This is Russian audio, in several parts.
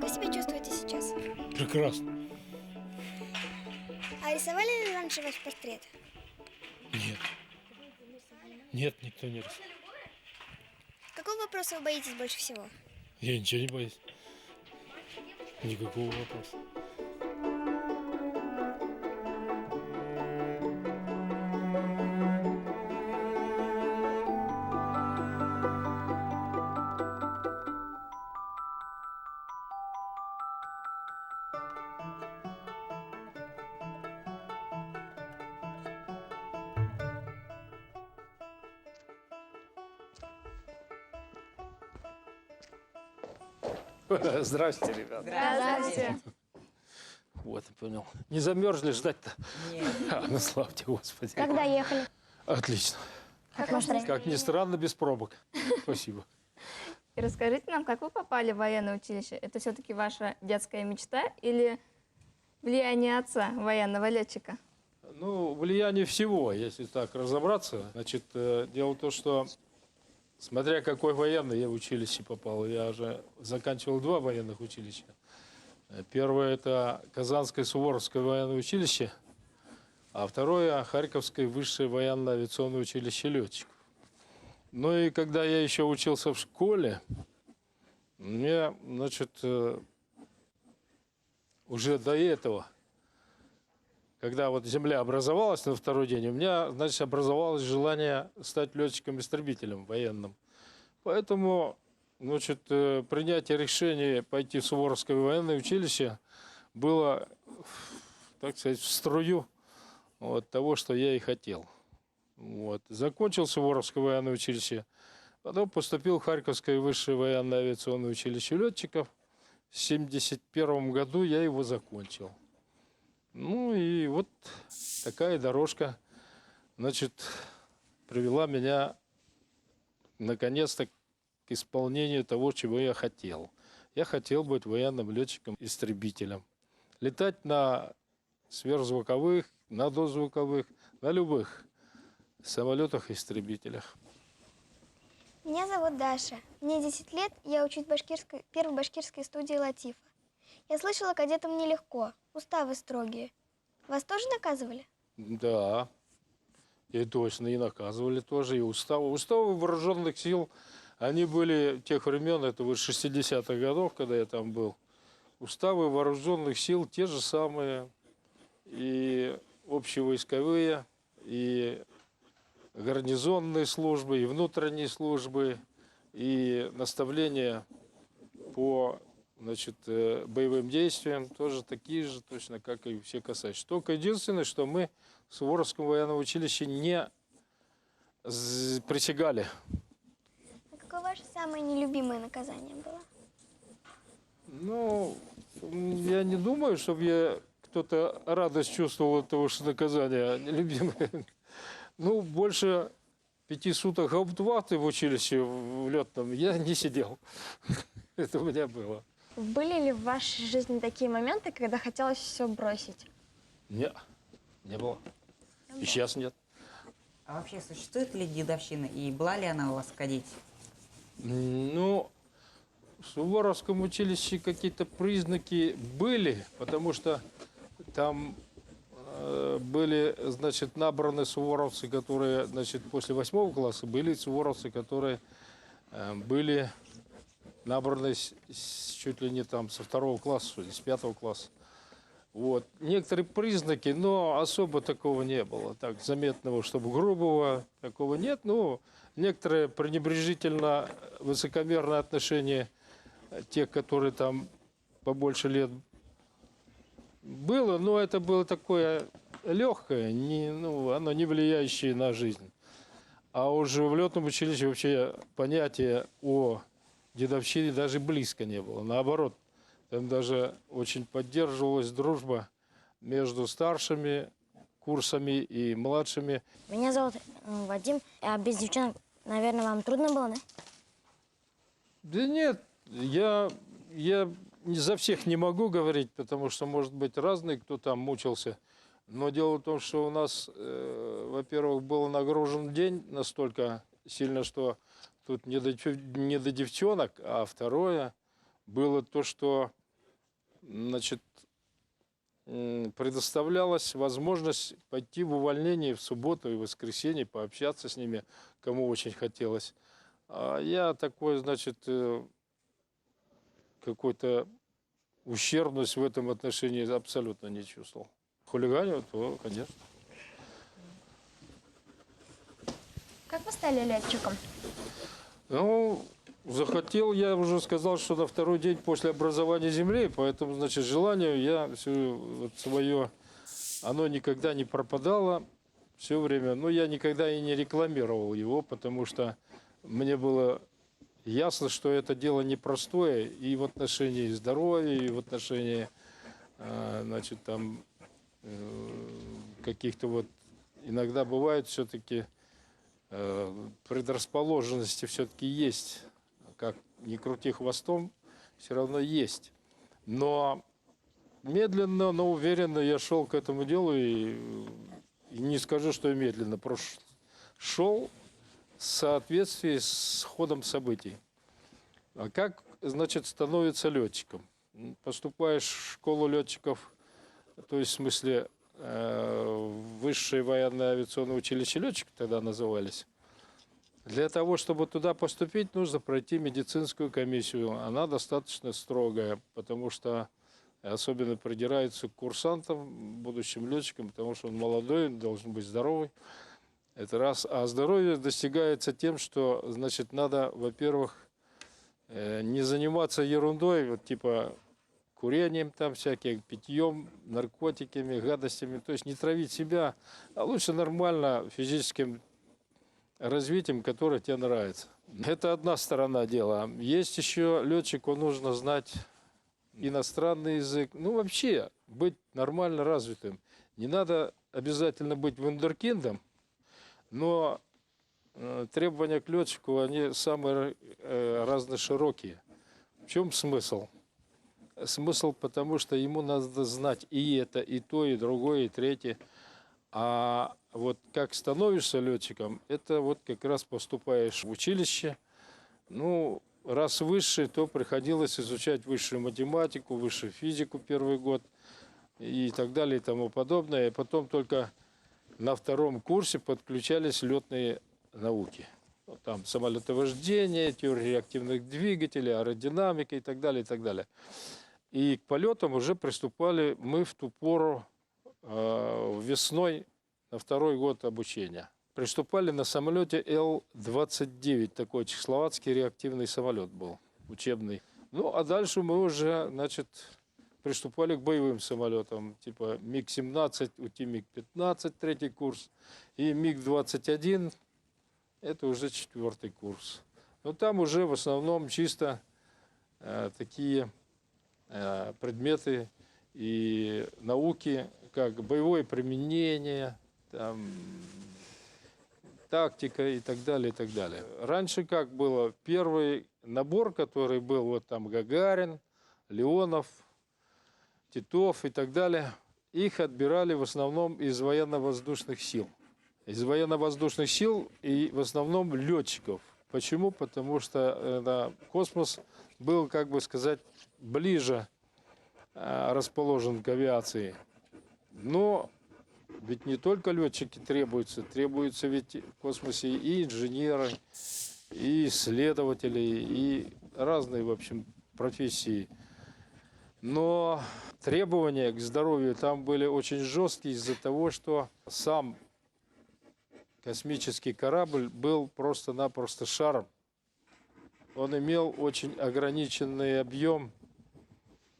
вы себя чувствуете сейчас? Прекрасно. А рисовали ли раньше ваш портрет? Нет. Нет, никто не рисовал. Какого вопроса вы боитесь больше всего? Я ничего не боюсь. Никакого вопроса. Здрасте, ребята. Здравствуйте. Вот, понял. Не замерзли ждать-то? Нет. Ну, славьте Господи. Когда ехали? Отлично. Как настроение? Как ни странно, без пробок. Спасибо. И расскажите нам, как вы попали в военное училище? Это все-таки ваша детская мечта или влияние отца, военного летчика? Ну, влияние всего, если так разобраться. Значит, дело в том, что, смотря какой военный я в училище попал, я же заканчивал 2 военных училища. Первое – это Казанское Суворовское военное училище, а второе – Харьковское высшее военно-авиационное училище летчиков. Ну и когда я еще учился в школе, мне, значит, уже до этого, когда вот земля образовалась на второй день, у меня, значит, образовалось желание стать летчиком-истребителем военным. Поэтому, значит, принятие решения пойти в Суворовское военное училище было, так сказать, в струю вот, того, что я и хотел. Вот. Закончил Суворовское военное училище, потом поступил в Харьковское высшее военно-авиационное училище летчиков. В 1971 году я его закончил. Ну и вот такая дорожка, значит, привела меня наконец-то к исполнению того, чего я хотел. Я хотел быть военным летчиком-истребителем. Летать на сверхзвуковых, на дозвуковых, на любых самолетах-истребителях. Меня зовут Даша. Мне 10 лет, я учусь в первой башкирской студии Латифа. Я слышала, кадетам нелегко, уставы строгие. Вас тоже наказывали? Да, и точно, и наказывали тоже, и уставы. Уставы вооруженных сил, они были тех времен, это вот 60-х годов, когда я там был. Уставы вооруженных сил те же самые, и общевойсковые, и гарнизонные службы, и внутренние службы, и наставления по, значит, боевым действиям тоже такие же, точно как и все касающиеся. Только единственное, что мы в Суворовском военном училище не присягали. А какое ваше самое нелюбимое наказание было? Ну, я не думаю, чтобы я кто-то радость чувствовал от того, что наказание нелюбимое. Ну, больше 5 суток гауптвахты в училище в летном я не сидел. Это у меня было. Были ли в вашей жизни такие моменты, когда хотелось все бросить? Нет, не было. И сейчас нет. А вообще существует ли дедовщина и была ли она у вас в кадете? Ну, в Суворовском училище какие-то признаки были, потому что там были, значит, набраны суворовцы, которые, значит, после 8 класса, были суворовцы, которые были набраны чуть ли не там со 2 класса, или с 5 класса. Вот. Некоторые признаки, но особо такого не было, так заметного, чтобы грубого, такого нет. Ну, некоторые пренебрежительно высокомерное отношение тех, которые там побольше лет было, но это было такое легкое, не, ну, оно не влияющее на жизнь. А уже в летном училище вообще понятия о дедовщине даже близко не было. Наоборот, там даже очень поддерживалась дружба между старшими курсами и младшими. Меня зовут Вадим, а без девчонок, наверное, вам трудно было, да? Да нет, я за всех не могу говорить, потому что, может быть, разный, кто там мучился. Но дело в том, что у нас, во-первых, был нагружен день настолько сильно, что тут не до девчонок, а второе было то, что значит, предоставлялась возможность пойти в увольнение в субботу и воскресенье, пообщаться с ними, кому очень хотелось. А я такой, значит, какой-то ущербность в этом отношении абсолютно не чувствовал. Хулиганил, то, конечно. Как вы стали летчиком? Ну, захотел, я уже сказал, что на второй день после образования Земли, поэтому, значит, желание я все вот свое, оно никогда не пропадало все время. Но я никогда и не рекламировал его, потому что мне было ясно, что это дело непростое и в отношении здоровья, и в отношении, значит, там каких-то вот иногда бывает все-таки предрасположенности все-таки есть. Как ни крути хвостом, все равно есть. Но медленно, но уверенно я шел к этому делу и не скажу, что медленно, просто шел в соответствии с ходом событий. А как, значит, становится летчиком? Поступаешь в школу летчиков, то есть в смысле высшее военное авиационное училище летчиков тогда назывались. Для того, чтобы туда поступить, нужно пройти медицинскую комиссию. Она достаточно строгая, потому что особенно придирается к курсантам, будущим летчикам, потому что он молодой, должен быть здоровый. Это раз. А здоровье достигается тем, что, значит, надо, во-первых, не заниматься ерундой, вот типа курением там всяким, питьем, наркотиками, гадостями. То есть не травить себя, а лучше нормально физическим развитием, которое тебе нравится. Это одна сторона дела. Есть еще летчику нужно знать иностранный язык. Ну, вообще, быть нормально развитым. Не надо обязательно быть вундеркиндом, но требования к летчику, они самые разноширокие. В чем смысл? Смысл потому, что ему надо знать и это, и то, и другое, и третье. А вот как становишься летчиком, это вот как раз поступаешь в училище. Ну, раз высшее, то приходилось изучать высшую математику, высшую физику первый год и так далее и тому подобное. И потом только на втором курсе подключались летные науки. Вот там самолетовождение, теория реактивных двигателей, аэродинамика и так далее, и так далее. И к полетам уже приступали мы в ту пору весной на второй год обучения. Приступали на самолете Л-29, такой чехословацкий реактивный самолет был, учебный. Ну, а дальше мы уже, значит, приступали к боевым самолетам, типа МиГ-17, УТИ-МиГ-15, третий курс, и МиГ-21, это уже четвертый курс. Но там уже в основном чисто такие предметы и науки, как боевое применение, там, тактика и так далее, и так далее. Раньше как было? Первый набор, который был, вот там Гагарин, Леонов, Титов и так далее, их отбирали в основном из военно-воздушных сил. Из военно-воздушных сил и в основном летчиков. Почему? Потому что космос был, как бы сказать, ближе расположен к авиации. Но ведь не только летчики требуются ведь в космосе и инженеры, и исследователи, и разные, в общем, профессии. Но требования к здоровью там были очень жесткие из-за того, что сам космический корабль был просто-напросто шаром. Он имел очень ограниченный объем,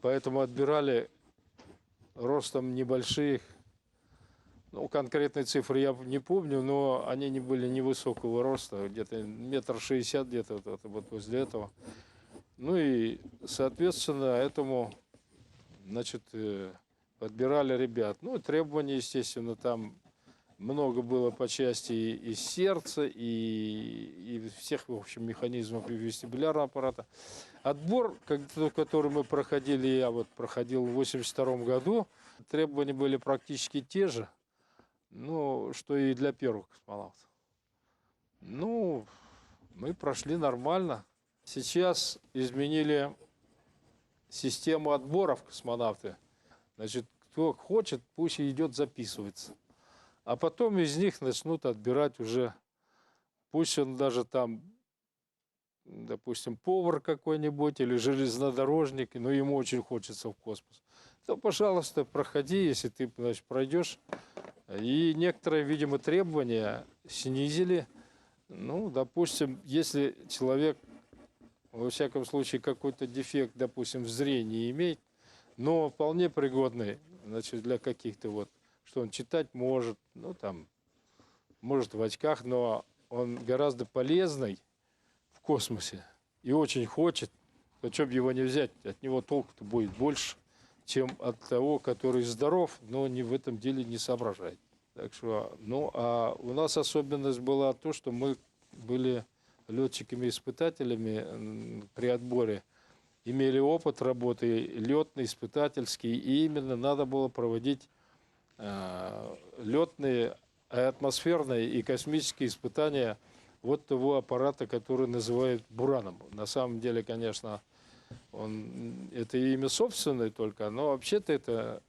поэтому отбирали ростом небольших. Ну, конкретные цифры я не помню, но они не были невысокого роста, где-то 1,60 м, где-то вот возле этого. Ну и, соответственно, этому, значит, подбирали ребят. Ну, требования, естественно, там много было по части и сердца, и всех, в общем, механизмов и вестибулярного аппарата. Отбор, который мы проходили, я вот проходил в 1982 году, требования были практически те же, ну, что и для первых космонавтов. Ну, мы прошли нормально. Сейчас изменили систему отбора в космонавты. Значит, кто хочет, пусть идет записывается. А потом из них начнут отбирать уже, пусть он даже там, допустим, повар какой-нибудь или железнодорожник, но ему очень хочется в космос, то, пожалуйста, проходи, если ты, значит, пройдешь. И некоторые, видимо, требования снизили. Ну, допустим, если человек, во всяком случае, какой-то дефект, допустим, в зрении имеет, но вполне пригодный, значит, для каких-то вот, что он читать может, ну, там, может в очках, но он гораздо полезный в космосе и очень хочет, то что бы его не взять, от него толку-то будет больше, чем от того, который здоров, но не в этом деле не соображает. Так что, ну, а у нас особенность была то, что мы были летчиками-испытателями при отборе, имели опыт работы летный, испытательский, и именно надо было проводить летные, атмосферные и космические испытания вот того аппарата, который называют «Бураном». На самом деле, конечно, это имя собственное только, но вообще-то это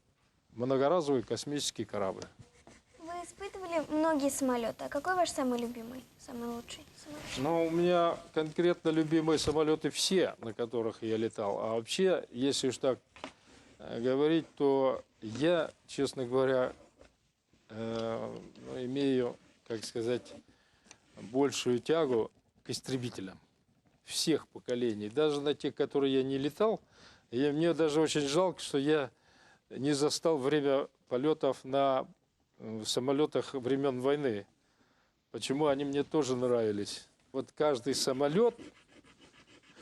многоразовый космический корабль. Вы испытывали многие самолеты. А какой ваш самый любимый, самый лучший самолет? Ну, у меня конкретно любимые самолеты все, на которых я летал. А вообще, если уж так говорить, то я, честно говоря, имею, как сказать, большую тягу к истребителям всех поколений. Даже на тех, которые я не летал. И мне даже очень жалко, что я не застал время полетов на самолетах времен войны. Почему они мне тоже нравились? Вот каждый самолет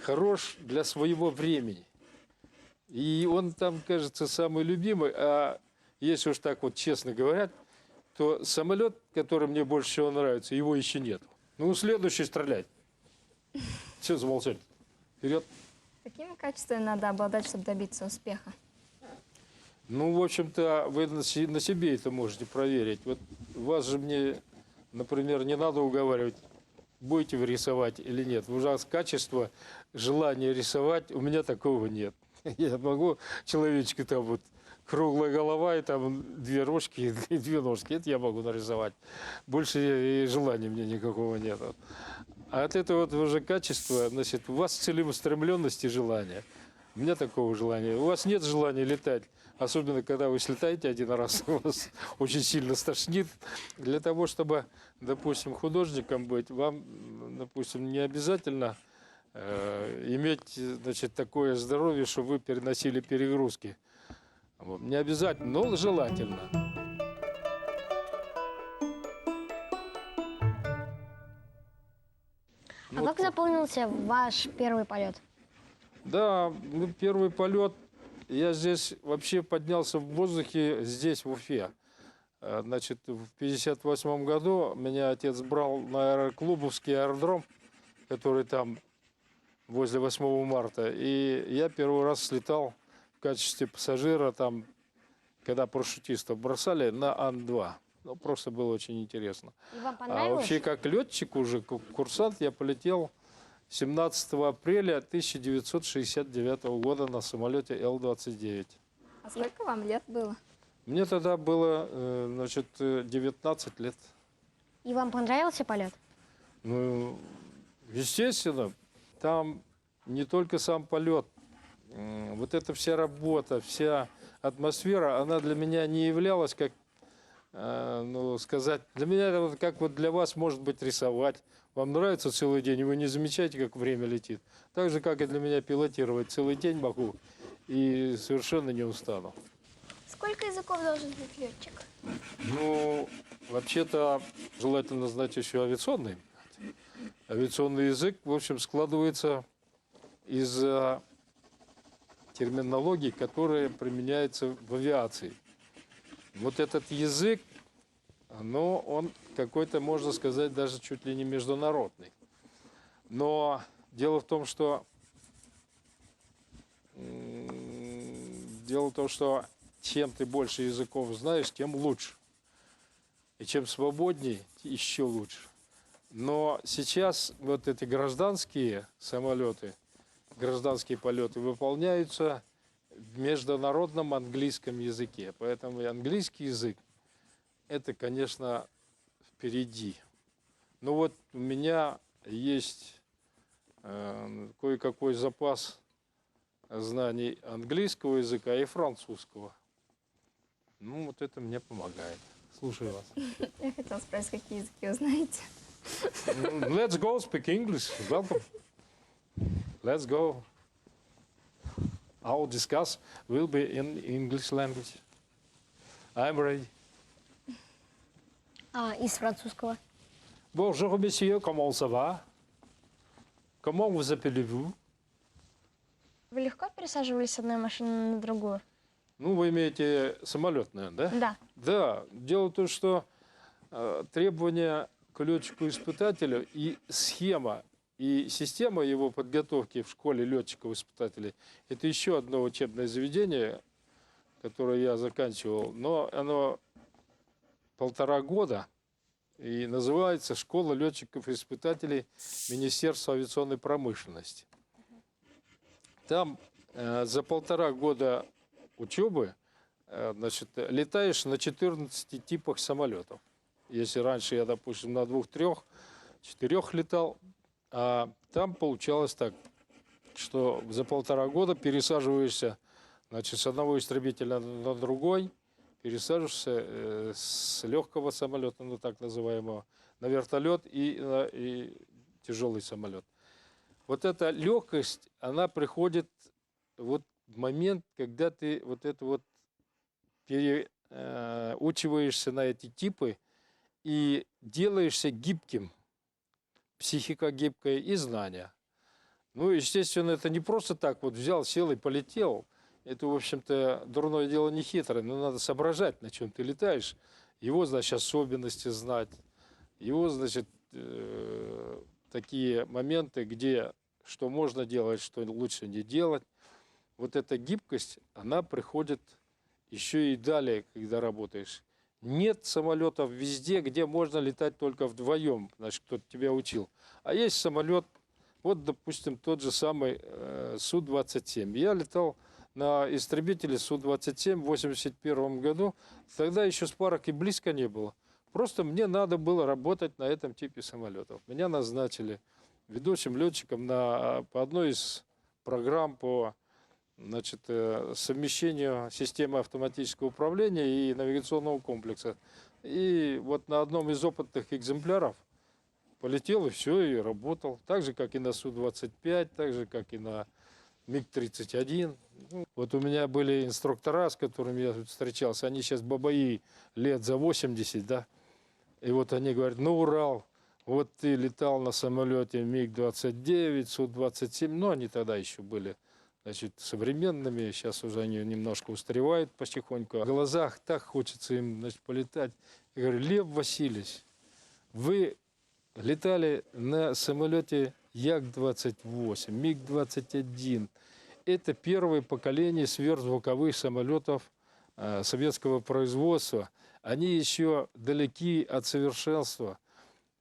хорош для своего времени. И он там, кажется, самый любимый. А если уж так вот честно говорят, то самолет, который мне больше всего нравится, его еще нет. Ну, следующий стрелять. Все, замолчали. Вперед. Какими качествами надо обладать, чтобы добиться успеха? Ну, в общем-то, вы на себе это можете проверить. Вот вас же мне, например, не надо уговаривать, будете вы рисовать или нет. Ужас качество, желание рисовать, у меня такого нет. Я могу человечка там вот круглая голова и там две рожки и две ножки. Это я могу нарисовать. Больше и желания мне никакого нет. А от этого вот уже качества, значит, у вас целеустремленность и желание. У меня такого желания. У вас нет желания летать. Особенно, когда вы слетаете один раз, у вас очень сильно стошнит. Для того, чтобы, допустим, художником быть, вам, допустим, не обязательно иметь, значит, такое здоровье, чтобы вы переносили перегрузки. Вот. Не обязательно, но желательно. А как запомнился ваш первый полет? Да, ну, первый полет, я здесь вообще поднялся в воздухе, здесь, в Уфе. Значит, в 1958 году меня отец брал на аэроклубовский аэродром, который там возле 8 марта. И я первый раз слетал в качестве пассажира, там, когда парашютистов бросали, на Ан-2. Ну, просто было очень интересно. И вам А понравилось? вообще, как летчик уже, как курсант, я полетел 17 апреля 1969 года на самолете Л-29. А сколько вам лет было? Мне тогда было, значит, 19 лет. И вам понравился полет? Ну, естественно, там не только сам полет, вот эта вся работа, вся атмосфера, она для меня не являлась как, ну, сказать, для меня это вот как вот для вас может быть рисовать. Вам нравится целый день, и вы не замечаете, как время летит. Так же, как и для меня пилотировать целый день могу, и совершенно не устану. Сколько языков должен знать летчик? Ну, вообще-то, желательно знать еще авиационный. Авиационный язык, в общем, складывается из терминологии, которая применяется в авиации. Вот этот язык, но он какой-то, можно сказать, даже чуть ли не международный. Но дело в том, что чем ты больше языков знаешь, тем лучше. И чем свободнее, еще лучше. Но сейчас вот эти гражданские самолеты, гражданские полеты выполняются в международном английском языке. Поэтому и английский язык – это, конечно, впереди. Но вот у меня есть кое-какой запас знаний английского языка и французского. Ну, вот это мне помогает. Слушаю вас. Я хотела спросить, какие языки вы знаете. Let's go speak English. Welcome. Let's go. Our discuss will be in English language. I'm ready. А из французского? Bonjour, monsieur. Comment ça va? Comment vous appelez-vous? Вы легко пересаживались с одной машины на другую? Ну, вы имеете самолет, наверное, да? Да. Да. Дело в том, что требования к летчику-испытателю и схема, и система его подготовки в школе летчиков-испытателей – это еще одно учебное заведение, которое я заканчивал, но оно 1,5 года и называется «Школа летчиков-испытателей Министерства авиационной промышленности». Там за 1,5 года учебы значит, летаешь на 14 типах самолетов. Если раньше я, допустим, на 2, 3, 4 летал, а там получалось так, что за 1,5 года пересаживаешься, значит, с одного истребителя на другой, пересаживаешься с легкого самолета, ну так называемого, на вертолет и тяжелый самолет. Вот эта легкость, она приходит вот в момент, когда ты вот это вот переучиваешься на эти типы и делаешься гибким, психика гибкая и знания. Ну, естественно, это не просто так вот взял, сел и полетел. Это, в общем-то, дурное дело не хитрое, но надо соображать, на чем ты летаешь. Его, значит, особенности знать. Его, значит, такие моменты, где что можно делать, что лучше не делать. Вот эта гибкость, она приходит еще и далее, когда работаешь. Нет самолетов везде, где можно летать только вдвоем, значит, кто-то тебя учил. А есть самолет, вот, допустим, тот же самый Су-27. Я летал на истребителе Су-27 в 1981 году. Тогда еще спарок и близко не было. Просто мне надо было работать на этом типе самолетов. Меня назначили ведущим летчиком по одной из программ по, значит, совмещению системы автоматического управления и навигационного комплекса. И вот на одном из опытных экземпляров полетел и все, и работал. Так же, как и на Су-25, так же, как и на МиГ-31. Вот у меня были инструктора, с которыми я встречался. Они сейчас бабаи лет за 80, да. И вот они говорят, ну, Урал, вот ты летал на самолете МиГ-29, Су-27. Ну, они тогда еще были, значит, современными. Сейчас уже они немножко устаревают потихоньку. В глазах так хочется им, значит, полетать. Я говорю, Лев Васильевич, вы летали на самолете Як-28, МиГ-21. Это первое поколение сверхзвуковых самолетов советского производства. Они еще далеки от совершенства,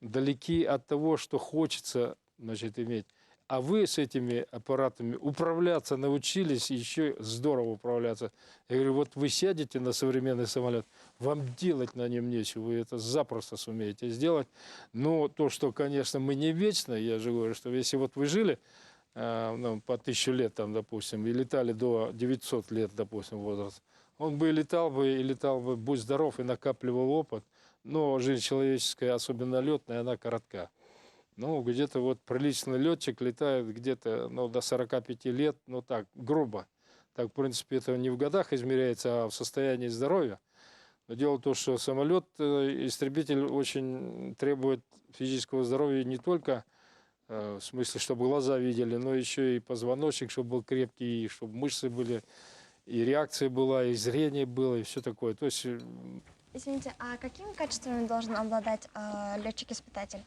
далеки от того, что хочется, значит, иметь. А вы с этими аппаратами управляться научились, еще здорово управляться. Я говорю, вот вы сядете на современный самолет, вам делать на нем нечего, вы это запросто сумеете сделать. Но то, что, конечно, мы не вечно, я же говорю, что если вот вы жили по 1000 лет, там, допустим, и летали до 900 лет, допустим, возраст, он бы и летал бы, будь здоров, и накапливал опыт. Но жизнь человеческая, особенно летная, она коротка. Ну, где-то вот приличный летчик летает где-то, ну, до 45 лет, ну, так, грубо. Так, в принципе, это не в годах измеряется, а в состоянии здоровья. Но дело в том, что самолет, истребитель очень требует физического здоровья не только в смысле, чтобы глаза видели, но еще и позвоночник, чтобы был крепкий, и чтобы мышцы были, и реакция была, и зрение было, и все такое. То есть... Извините, а какими качествами должен обладать летчик-испытатель?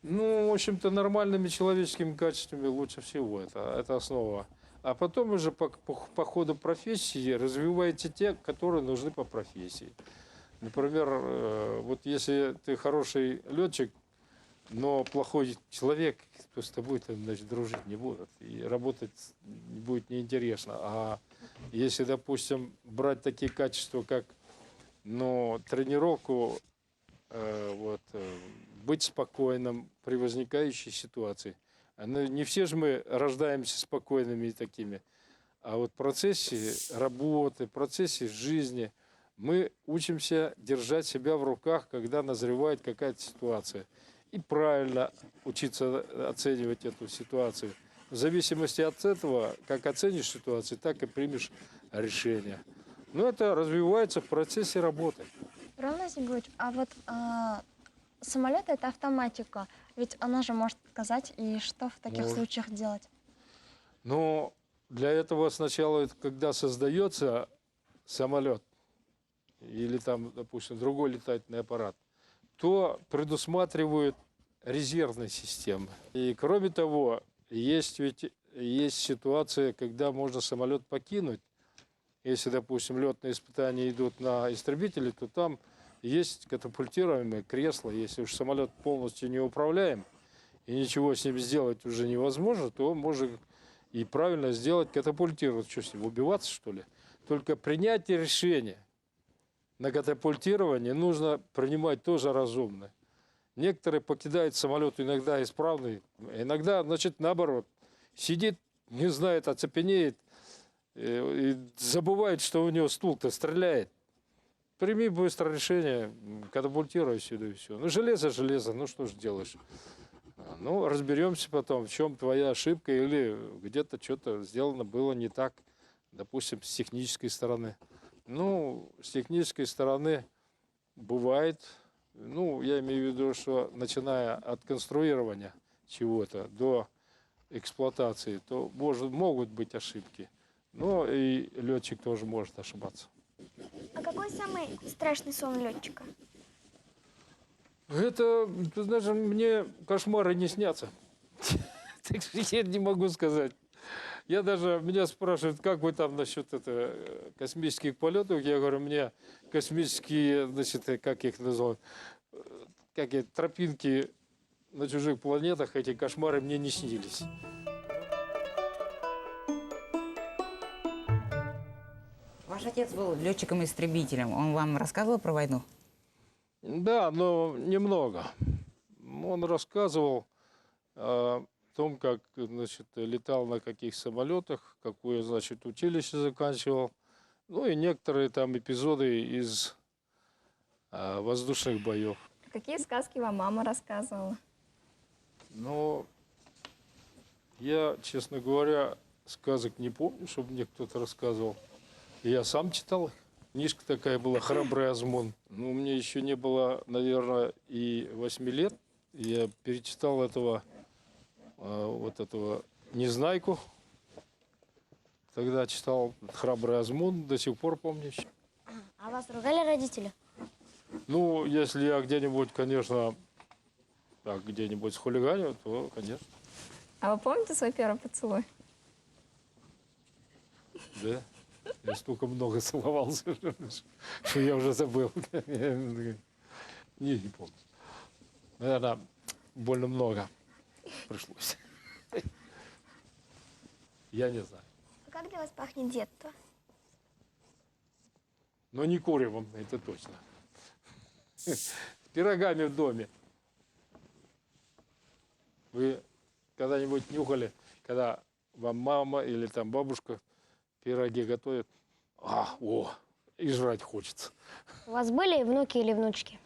Ну, в общем-то, нормальными человеческими качествами лучше всего. Это основа. А потом уже по ходу профессии развиваете те, которые нужны по профессии. Например, вот если ты хороший летчик, но плохой человек, то с тобой, значит, дружить не будут. И работать будет неинтересно. А Если, допустим, брать такие качества, как тренировку, быть спокойным при возникающей ситуации. Не все же мы рождаемся спокойными и такими. А вот в процессе работы, в процессе жизни мы учимся держать себя в руках, когда назревает какая-то ситуация. И правильно учиться оценивать эту ситуацию. В зависимости от этого, как оценишь ситуацию, так и примешь решение. Но это развивается в процессе работы. Роман Зигович, а вот самолет — это автоматика, ведь она же может отказать, и что в таких Может. случаях делать? Но для этого сначала, когда создается самолет или там, допустим, другой летательный аппарат, то предусматривают резервные системы. И кроме того, есть ситуация, когда можно самолет покинуть. Если, допустим, летные испытания идут на истребителе, то там есть катапультируемые кресла. Если уж самолет полностью не управляем и ничего с ним сделать уже невозможно, то можно и правильно сделать катапультировать. Что с ним, убиваться, что ли? Только принятие решения на катапультирование нужно принимать тоже разумно. Некоторые покидают самолет иногда исправный, иногда, значит, наоборот. Сидит, не знает, оцепенеет и забывает, что у него стул-то стреляет. Прими быстро решение, катапультируй сюда и все. Ну, железо, ну что ж делаешь? Ну, разберемся потом, в чем твоя ошибка или где-то что-то сделано было не так, допустим, с технической стороны. Ну, с технической стороны бывает, я имею в виду, что начиная от конструирования чего-то до эксплуатации, то могут быть ошибки. Но и летчик тоже может ошибаться. А какой самый страшный сон летчика? Это, ты знаешь, мне кошмары не снятся. Так что я не могу сказать. Меня спрашивают, как вы там насчет космических полетов. Я говорю, мне космические, значит, как их называют, тропинки на чужих планетах, эти кошмары мне не снились. Ваш отец был летчиком-истребителем. Он вам рассказывал про войну? Да, но немного. Он рассказывал о том, как, значит, летал на каких самолетах, какое, значит, училище заканчивал. Ну и некоторые там эпизоды из воздушных боев. Какие сказки вам мама рассказывала? Но я, честно говоря, сказок не помню, чтобы мне кто-то рассказывал. Я сам читал их. Книжка такая была «Храбрый Азмун». Ну, мне еще не было, наверное, и 8 лет. Я перечитал этого «Незнайку». Тогда читал «Храбрый Азмун», до сих пор помню. А вас ругали родители? Ну, если я где-нибудь, конечно, где-нибудь схулиганил, то, конечно. А вы помните свой первый поцелуй? Да. Я столько много целовался, что я уже забыл. Не помню. Наверное, больно много пришлось. Я не знаю. А как для вас пахнет детство? Но не куревом, это точно. С пирогами в доме. Вы когда-нибудь нюхали, когда вам мама или там бабушка пироги готовят? И жрать хочется. У вас были внуки или внучки?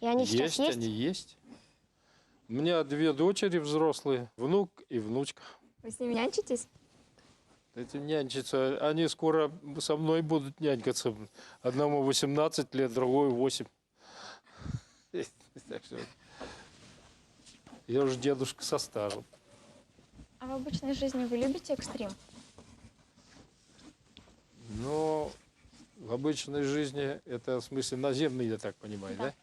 И они сейчас есть? Они есть. У меня 2 дочери взрослые, внук и внучка. Вы с ними нянчитесь? Эти нянчатся, они скоро со мной будут нянькаться. Одному 18 лет, другой 8. Так что я уже дедушка со стажем. А в обычной жизни вы любите экстрим? Но в обычной жизни, это в смысле наземный, я так понимаю, да?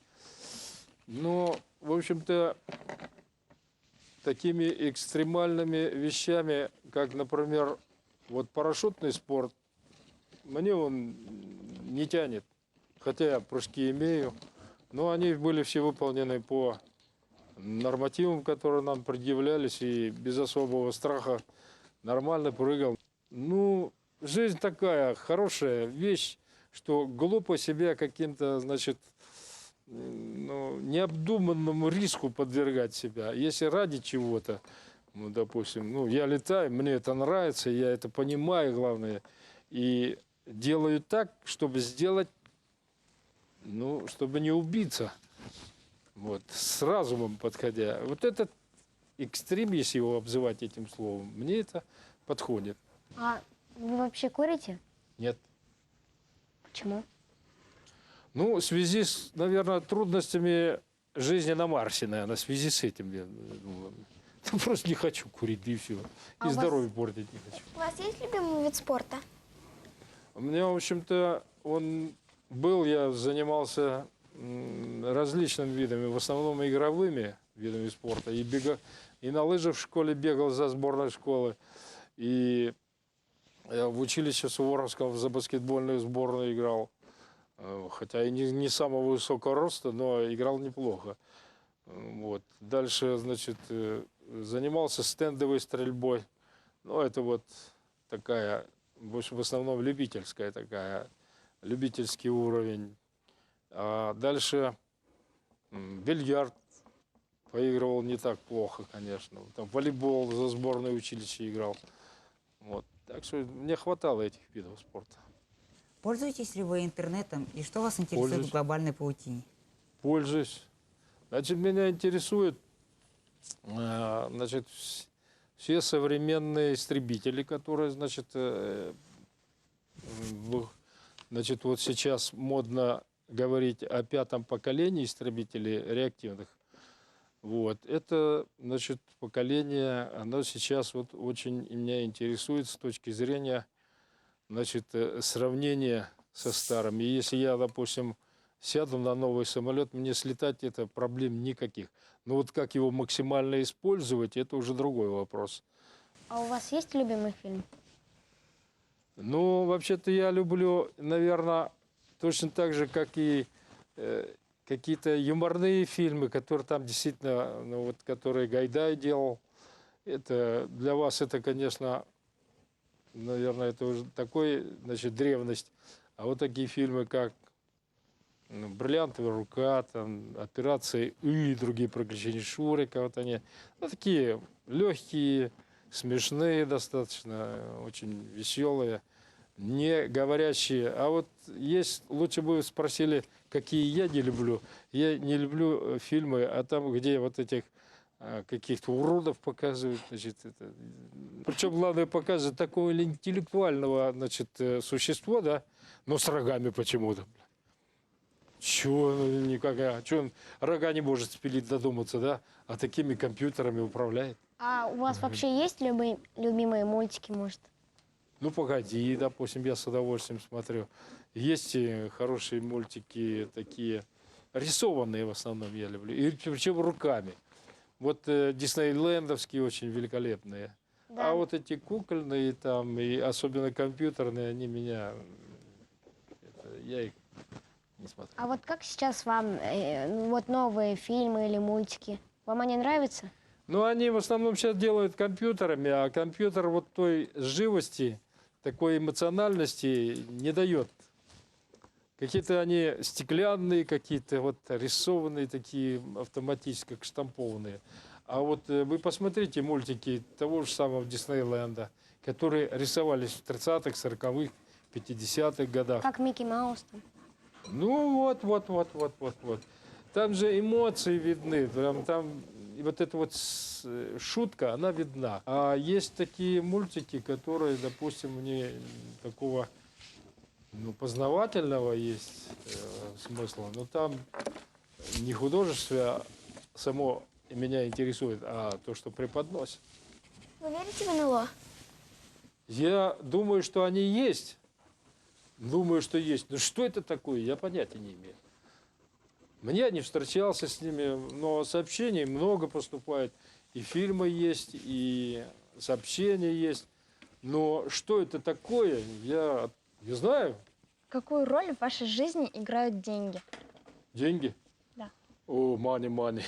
Но, в общем-то, такими экстремальными вещами, как, например, вот парашютный спорт, мне он не тянет. Хотя я прыжки имею, но они были все выполнены по нормативам, которые нам предъявлялись, и без особого страха нормально прыгал. Ну, жизнь такая хорошая вещь, что глупо себя каким-то, значит, ну, необдуманному риску подвергать себя. Если ради чего-то, ну, допустим, ну, я летаю, мне это нравится, я это понимаю, главное, и делаю так, чтобы сделать, ну, чтобы не убиться, вот, с разумом подходя. Вот этот экстрим, если его обзывать этим словом, мне это подходит. А вы вообще курите? Нет. Почему? Ну, в связи с, наверное, трудностями жизни на Марсе, наверное, в связи с этим я думаю, просто не хочу курить, и все. А И у вас- здоровье портить не хочу. У вас есть любимый вид спорта? У меня, в общем-то, я занимался различными видами, в основном игровыми видами спорта. И на лыжах в школе бегал за сборной школы. И я в училище Суворовском за баскетбольную сборную играл. Хотя и не самого высокого роста, но играл неплохо. Вот. Дальше, значит, занимался стендовой стрельбой. Ну, это вот такая, в основном любительская такая, любительский уровень. А дальше бильярд поигрывал не так плохо, конечно. Там волейбол за сборное училище играл. Вот. Так что мне хватало этих видов спорта. Пользуетесь ли вы интернетом и что вас интересует Пользуюсь. в глобальной паутине? Пользуюсь. Значит, меня интересует, значит, все современные истребители, которые, значит, значит, вот сейчас модно говорить о 5-м поколении истребителей реактивных. Вот. Это, значит, поколение, оно сейчас вот очень меня интересует с точки зрения, значит, сравнения со старым. И если я, допустим, сяду на новый самолет, мне слетать это проблем никаких. Но вот как его максимально использовать, это уже другой вопрос. А у вас есть любимый фильм? Ну, вообще-то я люблю, наверное, точно так же, как и какие-то юморные фильмы, которые там действительно, ну, вот, которые Гайдай делал. Это для вас это, конечно, наверное, это уже такой, значит, древность. А вот такие фильмы, как «Бриллиантовая рука», там, «Операция И», другие приключения Шурика, вот они, ну, такие легкие, смешные достаточно, очень веселые, не говорящие. А вот есть, лучше бы вы спросили, какие я не люблю. Я не люблю фильмы, а там, где вот этих каких-то уродов показывают, значит, это. Причем главное показывает такого интеллектуального, значит, существа, да, но с рогами почему-то. Чего никак, чего он рога не может спилить, додуматься, да, а такими компьютерами управляет. А у вас вообще есть любимые мультики, может? Ну, погоди, допустим, я с удовольствием смотрю. Есть и хорошие мультики такие, рисованные в основном я люблю, и причем руками. Вот диснейлендовские очень великолепные. Да. А вот эти кукольные там, и особенно компьютерные, они меня, я их не смотрю. А вот как сейчас вам вот новые фильмы или мультики? Вам они нравятся? Ну, они в основном сейчас делают компьютерами, а компьютер вот той живости, такой эмоциональности не дает. Какие-то они стеклянные, какие-то вот рисованные, такие автоматически, как штампованные. А вот вы посмотрите мультики того же самого Диснейленда, которые рисовались в 30-х, 40-х, 50-х годах. Как Микки Маус там? Ну, вот. Там же эмоции видны, прям там и вот эта вот шутка, она видна. А есть такие мультики, которые, допустим, мне такого, ну, познавательного есть смысла, но там не художество само меня интересует, а то, что преподносит. Вы верите в НЛО? Я думаю, что они есть. Думаю, что есть. Но что это такое, я понятия не имею. Мне не встречался с ними, но сообщений много поступает. И фильмы есть, и сообщения есть. Но что это такое, я не знаю. Какую роль в вашей жизни играют деньги? Деньги? Да. О, money.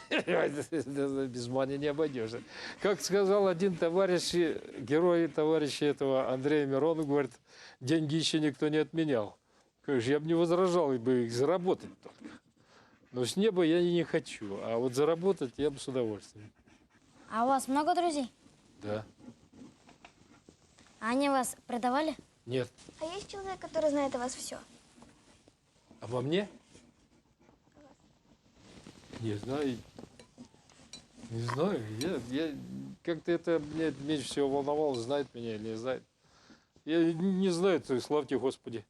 Без мани не обойдешься. Как сказал один товарищ, герой товарища этого Андрея Миронова, говорит, деньги еще никто не отменял. Конечно, я бы не возражал, бы их заработать только. Но с неба я и не хочу, а вот заработать я бы с удовольствием. А у вас много друзей? Да. А они вас предавали? Нет. А есть человек, который знает о вас все? Обо мне? Не знаю. Не знаю. Я как-то это меня меньше всего волновало, знает меня или не знает. Я не знаю, то есть, славьте Господи.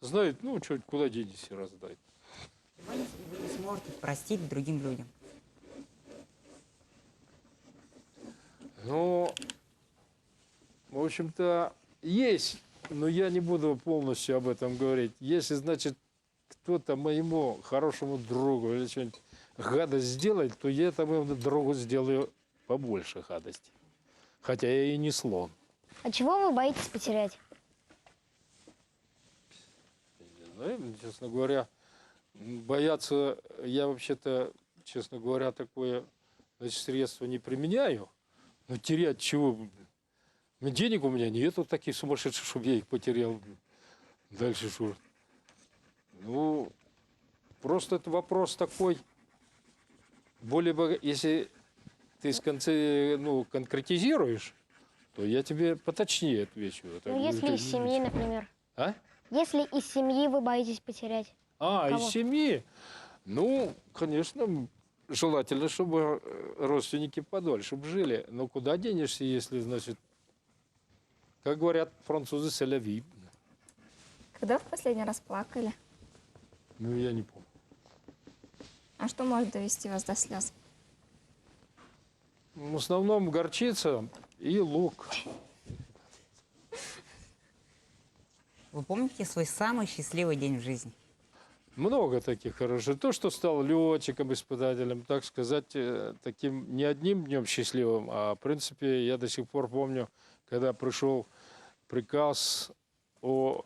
Знает, ну, что, куда денешься, раз знает. Вы не сможете простить другим людям. Ну, в общем-то, есть, но я не буду полностью об этом говорить. Если, значит, кто-то моему хорошему другу или что-нибудь гадость сделает, то я этому другу сделаю побольше гадости. Хотя я и не слон. А чего вы боитесь потерять? Не знаю, честно говоря, бояться я вообще-то, честно говоря, такое, значит, средство не применяю. Но терять чего? Ну, денег у меня нету таких сумасшедших, чтобы я их потерял. Дальше что? Ну, просто это вопрос такой. Более, если ты конкретизируешь, то я тебе поточнее отвечу. Это Ну, если будет из семьи, например. А? Если из семьи вы боитесь потерять. А, Кого? из семьи? Ну, конечно, желательно, чтобы родственники подольше бы жили. Но куда денешься, если, значит, как говорят французы, c'est la vie. Когда в последний раз плакали? Ну, я не помню. А что может довести вас до слез? В основном горчица и лук. Вы помните свой самый счастливый день в жизни? Много таких хороших. То, что стал летчиком, испытателем, так сказать, таким не одним днем счастливым, а в принципе я до сих пор помню, когда пришел приказ о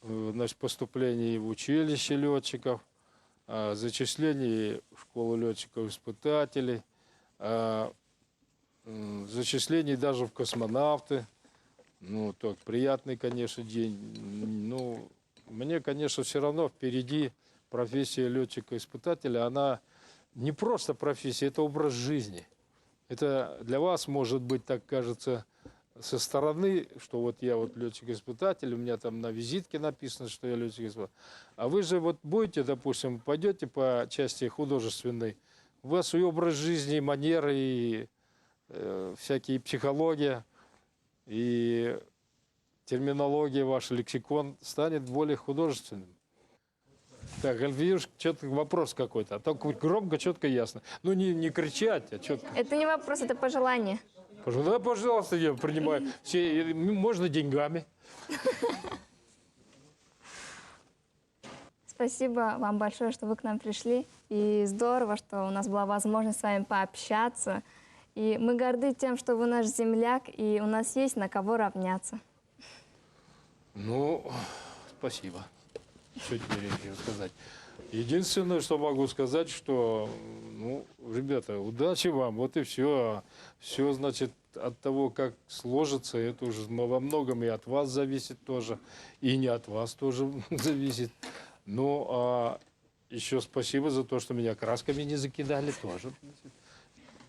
значит, поступлении в училище летчиков, о зачислении в школу летчиков-испытателей, о зачислении даже в космонавты. Ну, так, приятный, конечно, день. Ну, мне, конечно, все равно впереди профессия летчика-испытателя. Она не просто профессия, это образ жизни. Это для вас, может быть, так кажется, со стороны, что вот я вот летчик-испытатель, у меня там на визитке написано, что я летчик-испытатель. А вы же вот будете, допустим, пойдете по части художественной, у вас и образ жизни, и манеры, и всякие психология, и терминология, ваш лексикон станет более художественным. Так, Альфиюш, что-то вопрос какой-то, а только громко, четко, ясно. Ну, не кричать, а четко. Это не вопрос, это пожелание. Да, пожалуйста, я принимаю. Все, можно деньгами. Спасибо вам большое, что вы к нам пришли. И здорово, что у нас была возможность с вами пообщаться. И мы горды тем, что вы наш земляк, и у нас есть на кого равняться. Ну, спасибо. Что теперь еще сказать? Единственное, что могу сказать, что, ну, ребята, удачи вам, вот и все. Все, значит, от того, как сложится, это уже во многом и от вас зависит тоже, и не от вас тоже зависит. Ну, а еще спасибо за то, что меня красками не закидали тоже.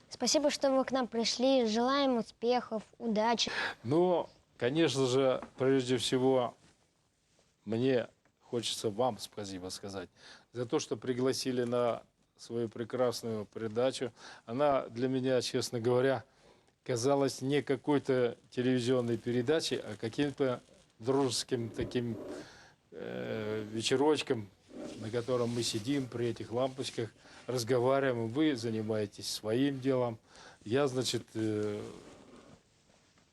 Спасибо, что вы к нам пришли. Желаем успехов, удачи. Но, конечно же, прежде всего, мне хочется вам спасибо сказать за то, что пригласили на свою прекрасную передачу. Она для меня, честно говоря, казалась не какой-то телевизионной передачей, а каким-то дружеским таким вечерочком, на котором мы сидим при этих лампочках, разговариваем. Вы занимаетесь своим делом. Я, значит,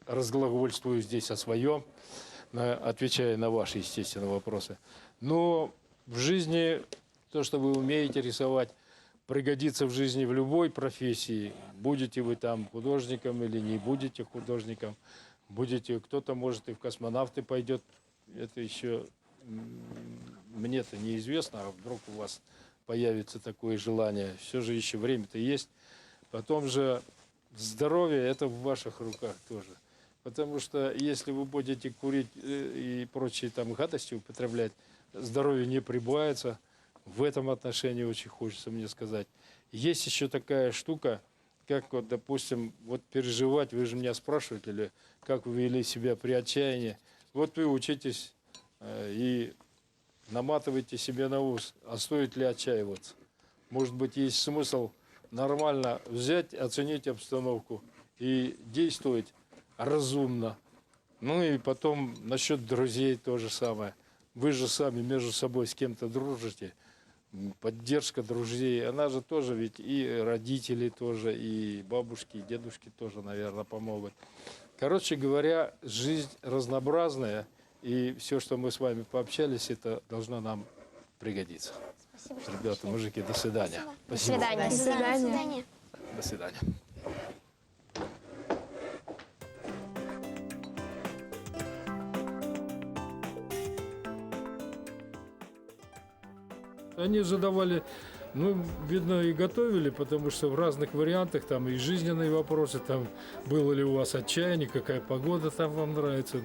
разглагольствую здесь о своем, отвечая на ваши, естественно, вопросы. Но в жизни то, что вы умеете рисовать, пригодится в жизни в любой профессии. Будете вы там художником или не будете художником. Будете, кто-то, может, и в космонавты пойдет. Это еще мне-то неизвестно, а вдруг у вас появится такое желание. Все же еще время-то есть. Потом же здоровье – это в ваших руках тоже. Потому что если вы будете курить и прочие там гадости употреблять, здоровье не прибавится. В этом отношении очень хочется мне сказать. Есть еще такая штука, как вот, допустим, вот переживать, вы же меня спрашиваете, или как вы вели себя при отчаянии. Вот вы учитесь и наматываете себе на ус, а стоит ли отчаиваться. Может быть, есть смысл нормально взять, оценить обстановку и действовать разумно. Ну и потом насчет друзей то же самое. Вы же сами между собой с кем-то дружите. Поддержка друзей, она же тоже ведь и родители тоже, и бабушки, и дедушки тоже, наверное, помогут. Короче говоря, жизнь разнообразная, и все, что мы с вами пообщались, это должно нам пригодиться. Спасибо, что Ребята, пришли. мужики, до свидания. До Спасибо. свидания. До свидания. До свидания. До свидания. Они задавали, ну, видно, и готовили, потому что в разных вариантах, там и жизненные вопросы, там, было ли у вас отчаяние, какая погода там вам нравится.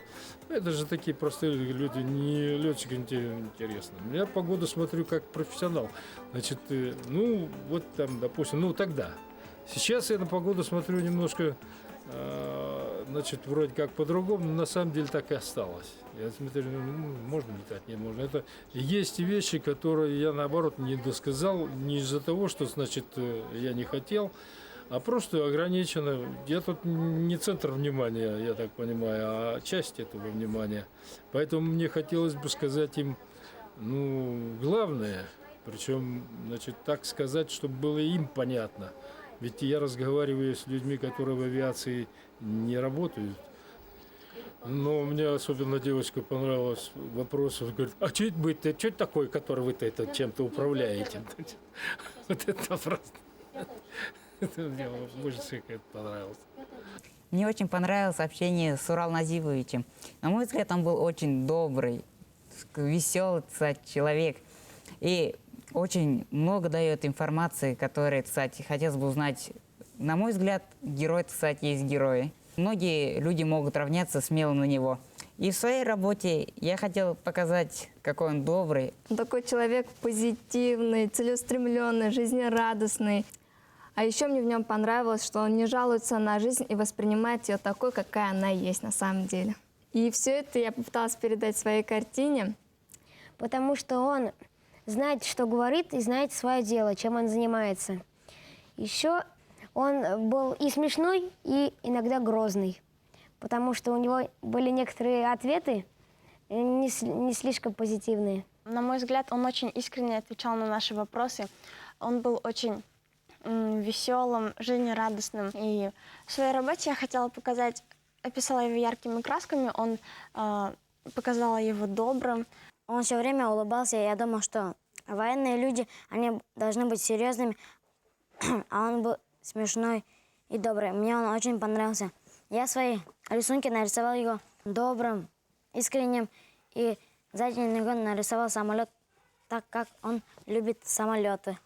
Это же такие простые люди, не летчики интересно. Я погоду смотрю как профессионал. Значит, ну, вот там, допустим, ну, тогда. Сейчас я на погоду смотрю немножко, значит, вроде как по-другому, но на самом деле так и осталось. Я смотрю, ну, можно летать, не можно. Это есть вещи, которые я, наоборот, не досказал, не из-за того, что, значит, я не хотел, а просто ограничено. Я тут не центр внимания, я так понимаю, а часть этого внимания. Поэтому мне хотелось бы сказать им, ну, главное, причем, значит, так сказать, чтобы было им понятно. Ведь я разговариваю с людьми, которые в авиации не работают. Но мне особенно девочка понравилась вопрос. Он говорит, а что это будет? Что это такое, который вы это чем-то управляете? Вот это просто. Это мне больше всего понравилось. Мне очень понравилось общение с Урал Називовичем. На мой взгляд, он был очень добрый, веселый, кстати, человек. И очень много дает информации, которые, кстати, хотелось бы узнать. На мой взгляд, герой, кстати, есть герои. Многие люди могут равняться смело на него. И в своей работе я хотел показать, какой он добрый. Он такой человек позитивный, целеустремленный, жизнерадостный. А еще мне в нем понравилось, что он не жалуется на жизнь и воспринимает ее такой, какая она есть на самом деле. И все это я попыталась передать в своей картине. Потому что он знает, что говорит, и знает свое дело, чем он занимается. Еще он был и смешной, и иногда грозный. Потому что у него были некоторые ответы не слишком позитивные. На мой взгляд, он очень искренне отвечал на наши вопросы. Он был очень веселым, жизнерадостным. И в своей работе я хотела показать, описала его яркими красками, он показала его добрым. Он все время улыбался, и я думал, что военные люди, они должны быть серьезными, а он был смешной и добрый. Мне он очень понравился. Я свои рисунки нарисовал его добрым, искренним, и сзади него нарисовал самолет, так как он любит самолеты.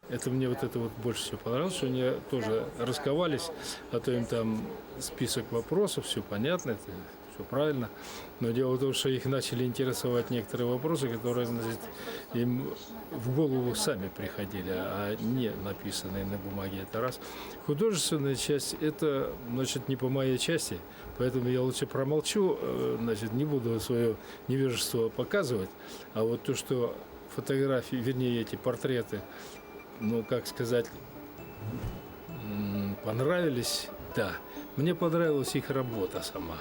Это мне вот это вот больше всего понравилось, что они тоже расковались, а то им там список вопросов, все понятно, это все правильно. Но дело в том, что их начали интересовать некоторые вопросы, которые, значит, им в голову сами приходили, а не написанные на бумаге. Это раз. Художественная часть – это, значит, не по моей части, поэтому я лучше промолчу, значит, не буду свое невежество показывать. А вот то, что фотографии, вернее, эти портреты, ну, как сказать, понравились, да. Мне понравилась их работа сама.